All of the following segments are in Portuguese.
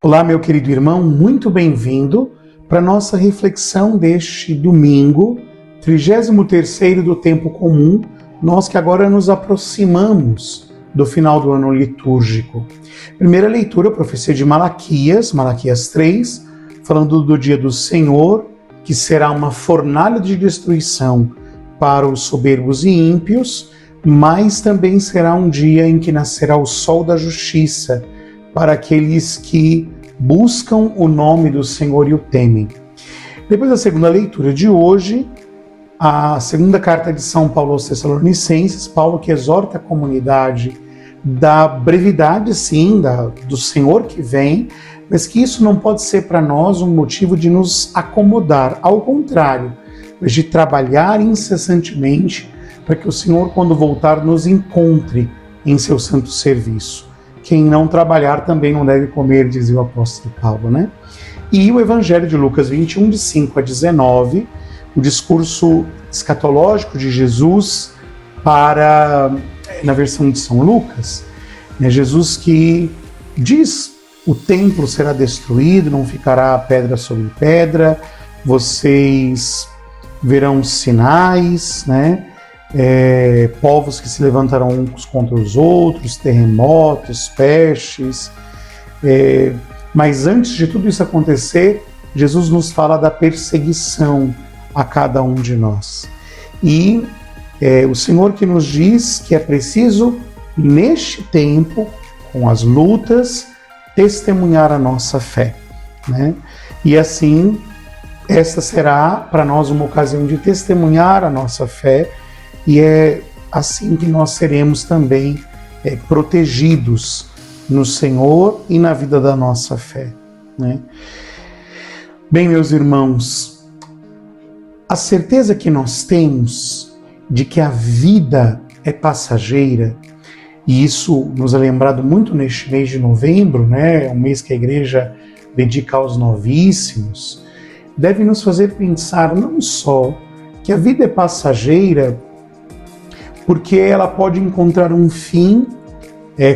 Olá, meu querido irmão, muito bem-vindo para a nossa reflexão deste domingo, 33º do Tempo Comum, nós que agora nos aproximamos do final do ano litúrgico. Primeira leitura, profecia de Malaquias 3, falando do dia do Senhor, que será uma fornalha de destruição para os soberbos e ímpios, mas também será um dia em que nascerá o sol da justiça para aqueles que buscam o nome do Senhor e o temem. Depois da segunda leitura de hoje, a segunda carta de São Paulo aos Tessalonicenses, Paulo que exorta a comunidade da brevidade, sim, do Senhor que vem, mas que isso não pode ser para nós um motivo de nos acomodar. Ao contrário, mas de trabalhar incessantemente para que o Senhor, quando voltar, nos encontre em seu santo serviço. Quem não trabalhar também não deve comer, dizia o apóstolo Paulo, né? E o Evangelho de Lucas 21, de 5 a 19, o discurso escatológico de Jesus na versão de São Lucas, né? Jesus que diz: o templo será destruído, não ficará pedra sobre pedra, vocês verão sinais, né? Povos que se levantarão uns contra os outros, terremotos, pestes. Mas antes de tudo isso acontecer, Jesus nos fala da perseguição a cada um de nós. E o Senhor que nos diz que é preciso, neste tempo, com as lutas, testemunhar a nossa fé, né? E assim, esta será para nós uma ocasião de testemunhar a nossa fé, e é assim que nós seremos também protegidos no Senhor e na vida da nossa fé, né? Bem, meus irmãos, a certeza que nós temos de que a vida é passageira, e isso nos é lembrado muito neste mês de novembro, né? É um mês que a igreja dedica aos novíssimos, deve nos fazer pensar não só que a vida é passageira, porque ela pode encontrar um fim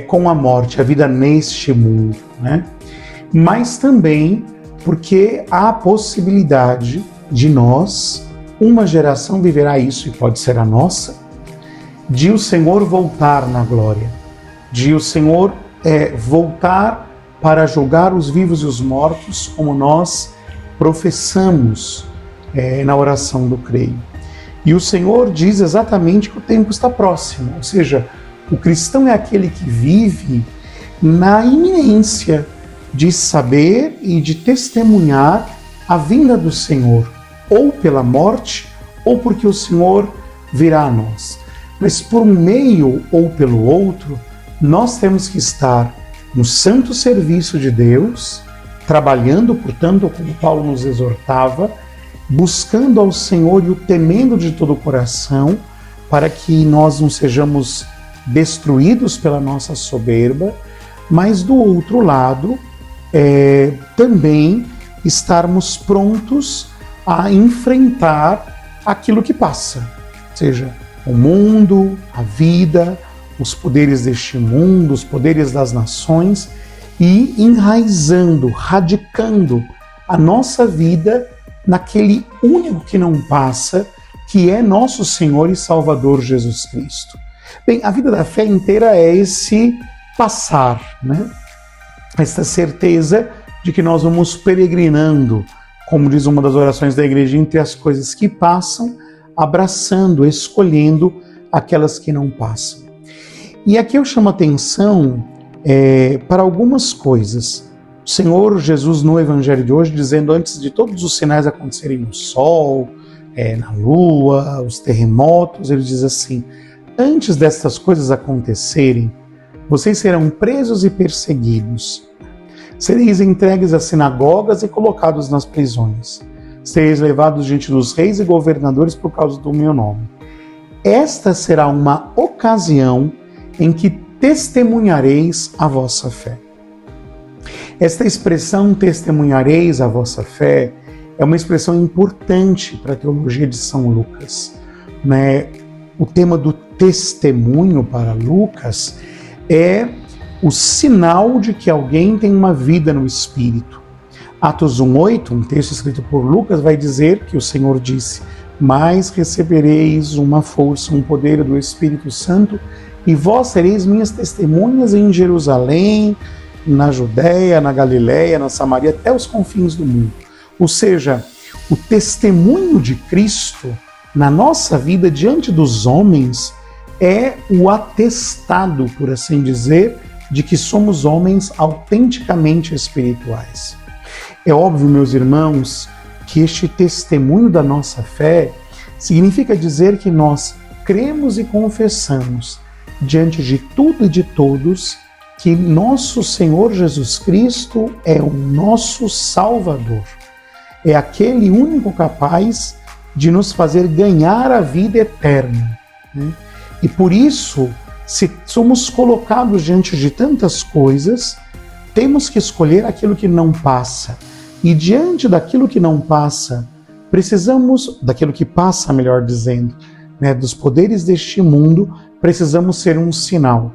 com a morte, a vida neste mundo, né? Mas também porque há a possibilidade de nós, uma geração viverá isso, e pode ser a nossa, de o Senhor voltar na glória, de o Senhor voltar para julgar os vivos e os mortos, como nós professamos na oração do creio. E o Senhor diz exatamente que o tempo está próximo, ou seja, o cristão é aquele que vive na iminência de saber e de testemunhar a vinda do Senhor, ou pela morte, ou porque o Senhor virá a nós. Mas por um meio ou pelo outro, nós temos que estar no santo serviço de Deus, trabalhando, portanto, como Paulo nos exortava, buscando ao Senhor e o temendo de todo o coração, para que nós não sejamos destruídos pela nossa soberba, mas do outro lado, também estarmos prontos a enfrentar aquilo que passa, ou seja, o mundo, a vida, os poderes deste mundo, os poderes das nações, e enraizando, radicando a nossa vida naquele único que não passa, que é nosso Senhor e Salvador Jesus Cristo. Bem, a vida da fé inteira é esse passar, né? Esta certeza de que nós vamos peregrinando, como diz uma das orações da igreja, entre as coisas que passam, abraçando, escolhendo aquelas que não passam. E aqui eu chamo a atenção para algumas coisas. O Senhor Jesus no Evangelho de hoje, dizendo antes de todos os sinais acontecerem no sol, na lua, os terremotos, ele diz assim: antes destas coisas acontecerem, vocês serão presos e perseguidos. Sereis entregues às sinagogas e colocados nas prisões. Sereis levados diante dos reis e governadores por causa do meu nome. Esta será uma ocasião em que testemunhareis a vossa fé. Esta expressão, testemunhareis a vossa fé, é uma expressão importante para a teologia de São Lucas, né? O tema do testemunho para Lucas é o sinal de que alguém tem uma vida no Espírito. Atos 1:8, um texto escrito por Lucas, vai dizer que o Senhor disse: mas recebereis uma força, um poder do Espírito Santo, e vós sereis minhas testemunhas em Jerusalém, na Judéia, na Galiléia, na Samaria, até os confins do mundo. Ou seja, o testemunho de Cristo na nossa vida diante dos homens é o atestado, por assim dizer, de que somos homens autenticamente espirituais. É óbvio, meus irmãos, que este testemunho da nossa fé significa dizer que nós cremos e confessamos diante de tudo e de todos que nosso Senhor Jesus Cristo é o nosso Salvador. É aquele único capaz de nos fazer ganhar a vida eterna, né? E por isso, se somos colocados diante de tantas coisas, temos que escolher aquilo que não passa. E diante daquilo que não passa, daquilo que passa, melhor dizendo, né, dos poderes deste mundo, precisamos ser um sinal.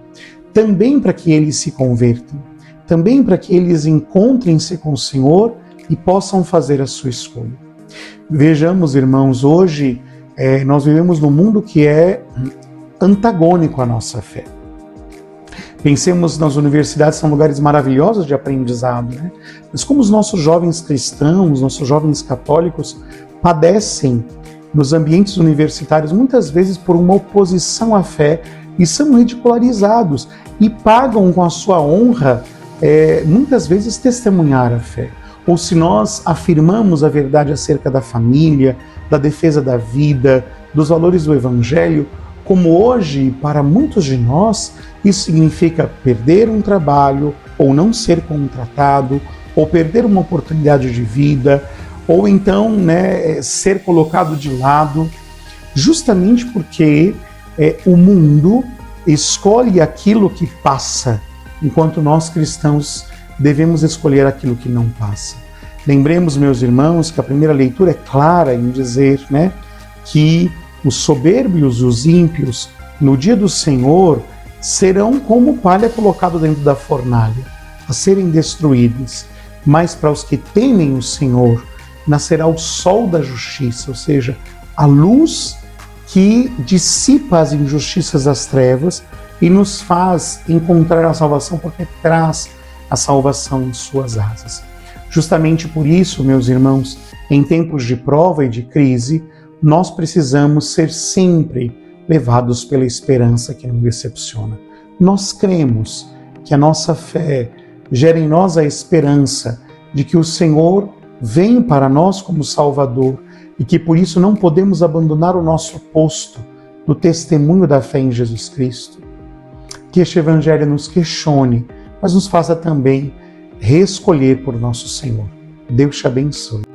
Também para que eles se convertam, também para que eles encontrem-se com o Senhor e possam fazer a sua escolha. Vejamos, irmãos, hoje nós vivemos num mundo que é antagônico à nossa fé. Pensemos nas universidades, são lugares maravilhosos de aprendizado, né? Mas como os nossos jovens cristãos, nossos jovens católicos padecem nos ambientes universitários muitas vezes por uma oposição à fé e são ridicularizados e pagam com a sua honra muitas vezes testemunhar a fé. Ou se nós afirmamos a verdade acerca da família, da defesa da vida, dos valores do Evangelho, como hoje, para muitos de nós, isso significa perder um trabalho, ou não ser contratado, ou perder uma oportunidade de vida, ou então, né, ser colocado de lado, justamente porque o mundo escolhe aquilo que passa, enquanto nós cristãos devemos escolher aquilo que não passa. Lembremos, meus irmãos, que a primeira leitura é clara em dizer, né, que os soberbios e os ímpios, no dia do Senhor, serão como palha colocada dentro da fornalha, a serem destruídos. Mas para os que temem o Senhor, nascerá o sol da justiça, ou seja, a luz que dissipa as injustiças das trevas e nos faz encontrar a salvação, porque traz a salvação em suas asas. Justamente por isso, meus irmãos, em tempos de prova e de crise, nós precisamos ser sempre levados pela esperança que não decepciona. Nós cremos que a nossa fé gera em nós a esperança de que o Senhor vem para nós como Salvador e que por isso não podemos abandonar o nosso posto no testemunho da fé em Jesus Cristo. Que este Evangelho nos questione, mas nos faça também reescolher por nosso Senhor. Deus te abençoe.